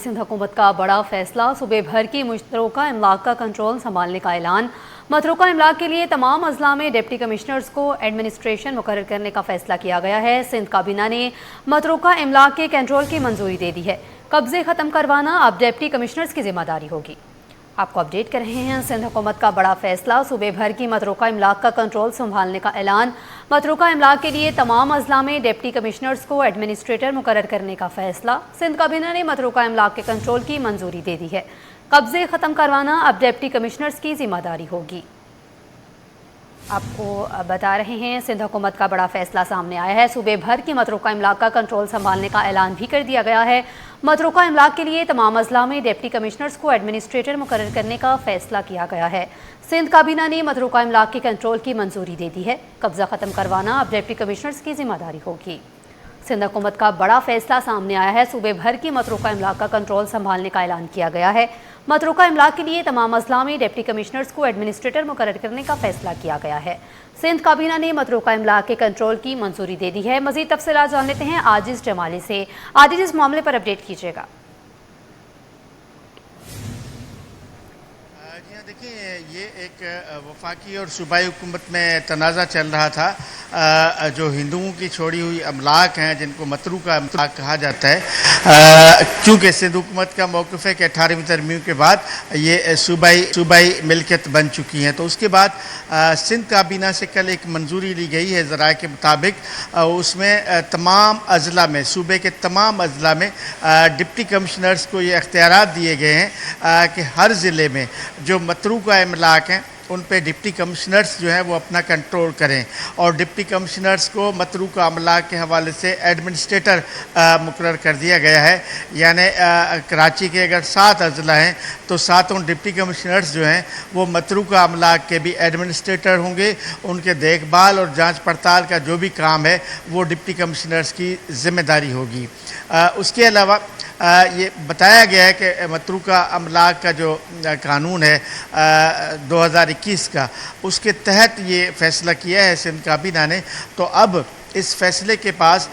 سندھ حکومت کا بڑا فیصلہ، صوبے بھر کی متروکہ املاک کا کنٹرول سنبھالنے کا اعلان۔ متروکہ املاک کے لیے تمام اضلاع میں ڈپٹی کمشنرز کو ایڈمنسٹریشن مقرر کرنے کا فیصلہ کیا گیا ہے۔ سندھ کابینہ نے متروکہ املاک کے کنٹرول کی منظوری دے دی ہے۔ قبضے ختم کروانا اب ڈپٹی کمشنرز کی ذمہ داری ہوگی۔ آپ کو اپڈیٹ کر رہے ہیں۔ سندھ حکومت کا بڑا فیصلہ، صوبے بھر کی متروکہ املاک کا کنٹرول سنبھالنے کا اعلان۔ متروکہ املاک کے لیے تمام اضلاع میں ڈپٹی کمشنرز کو ایڈمنسٹریٹر مقرر کرنے کا فیصلہ۔ سندھ کابینہ نے متروکہ املاک کے کنٹرول کی منظوری دے دی ہے۔ قبضے ختم کروانا اب ڈپٹی کمشنرز کی ذمہ داری ہوگی۔ آپ کو بتا رہے ہیں سندھ حکومت کا بڑا فیصلہ سامنے آیا ہے۔ صوبے بھر کی متروکہ املاک کا کنٹرول سنبھالنے کا اعلان بھی کر دیا گیا ہے۔ متروکہ املاک کے لیے تمام اضلاع میں ڈپٹی کمشنرز کو ایڈمنسٹریٹر مقرر کرنے کا فیصلہ کیا گیا ہے۔ سندھ کابینہ نے متروکہ املاک کے کنٹرول کی منظوری دے دی ہے۔ قبضہ ختم کروانا اب ڈپٹی کمشنرز کی ذمہ داری ہوگی۔ سندھ حکومت کا بڑا فیصلہ سامنے آیا ہے۔ صوبے بھر کی متروکہ املاک کا کنٹرول سنبھالنے کا اعلان کیا گیا ہے۔ متروکہ املاک کے لیے تمام اضلاع میں ڈپٹی کمشنرز کو ایڈمنسٹریٹر مقرر کرنے کا فیصلہ کیا گیا ہے۔ سندھ کابینہ نے متروکہ املاک کے کنٹرول کی منظوری دے دی ہے۔ مزید تفصیلات جان لیتے ہیں عاجز جمالی سے۔ عاجز، اس معاملے پر اپڈیٹ کیجیے گا۔ جی ہاں، دیکھیں، یہ ایک وفاقی اور صوبائی حکومت میں تنازع چل رہا تھا۔ جو ہندوؤں کی چھوڑی ہوئی املاک ہیں جن کو متروکہ املاک کہا جاتا ہے، چونکہ سندھ حکومت کا موقف ہے کہ 18ویں ترمیم کے بعد یہ صوبائی ملکیت بن چکی ہیں، تو اس کے بعد سندھ کابینہ سے کل ایک منظوری لی گئی ہے ذرائع کے مطابق۔ اس میں تمام اضلاع میں، صوبے کے تمام اضلاع میں ڈپٹی کمشنرز کو یہ اختیارات دیے گئے ہیں کہ ہر ضلع میں جو متروکہ املاک ہیں ان پہ ڈپٹی کمشنرز جو ہیں وہ اپنا کنٹرول کریں، اور ڈپٹی کمشنرز کو متروکہ املاک کے حوالے سے ایڈمنسٹریٹر مقرر کر دیا گیا ہے۔ یعنی کراچی کے اگر 7 اضلاع ہیں تو 7 ڈپٹی کمشنرز جو ہیں وہ متروکہ املاک کے بھی ایڈمنسٹریٹر ہوں گے۔ ان کے دیکھ بھال اور جانچ پڑتال کا جو بھی کام ہے وہ ڈپٹی کمشنرز کی ذمہ داری ہوگی۔ اس کے علاوہ یہ بتایا گیا ہے کہ متروکہ املاک کا جو قانون ہے 2021 کا، اس کے تحت یہ فیصلہ کیا ہے سندھ کابینہ نے۔ تو اب اس فیصلے کے پاس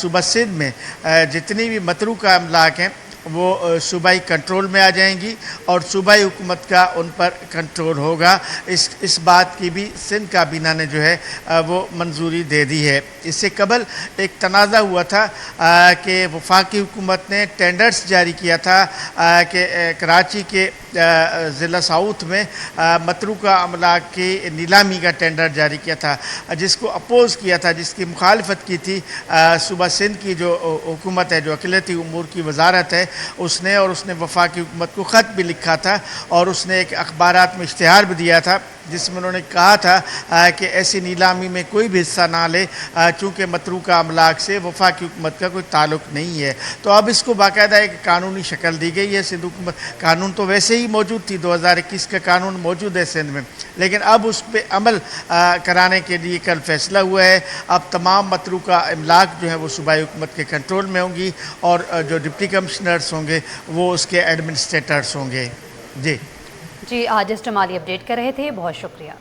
صوبہ سندھ میں جتنی بھی متروکہ املاک ہیں وہ صوبائی کنٹرول میں آ جائیں گی اور صوبائی حکومت کا ان پر کنٹرول ہوگا۔ اس بات کی بھی سندھ کابینہ نے جو ہے وہ منظوری دے دی ہے۔ اس سے قبل ایک تنازع ہوا تھا کہ وفاقی حکومت نے ٹینڈرز جاری کیا تھا کہ کراچی کے ضلع ساؤتھ میں متروکہ املاک کی نیلامی کا ٹینڈر جاری کیا تھا، جس کو اپوز کیا تھا، جس کی مخالفت کی تھی صوبہ سندھ کی جو حکومت ہے، جو اقلیتی امور کی وزارت ہے، اس نے وفاقی حکومت کو خط بھی لکھا تھا اور اس نے ایک اخبارات میں اشتہار بھی دیا تھا جس میں انہوں نے کہا تھا کہ ایسی نیلامی میں کوئی بھی حصہ نہ لے، چونکہ متروکہ املاک سے وفاقی حکومت کا کوئی تعلق نہیں ہے۔ تو اب اس کو باقاعدہ ایک قانونی شکل دی گئی ہے۔ سندھ حکومت قانون تو ویسے ہی موجود تھی، 2021 کا قانون موجود ہے سندھ میں، لیکن اب اس پہ عمل کرانے کے لیے کل فیصلہ ہوا ہے۔ اب تمام متروکہ املاک جو ہیں وہ صوبائی حکومت کے کنٹرول میں ہوں گی اور جو ڈپٹی کمشنرز ہوں گے وہ اس کے ایڈمنسٹریٹرز ہوں گے۔ جی عاجز جمالی اپڈیٹ کر رہے تھے، بہت شکریہ۔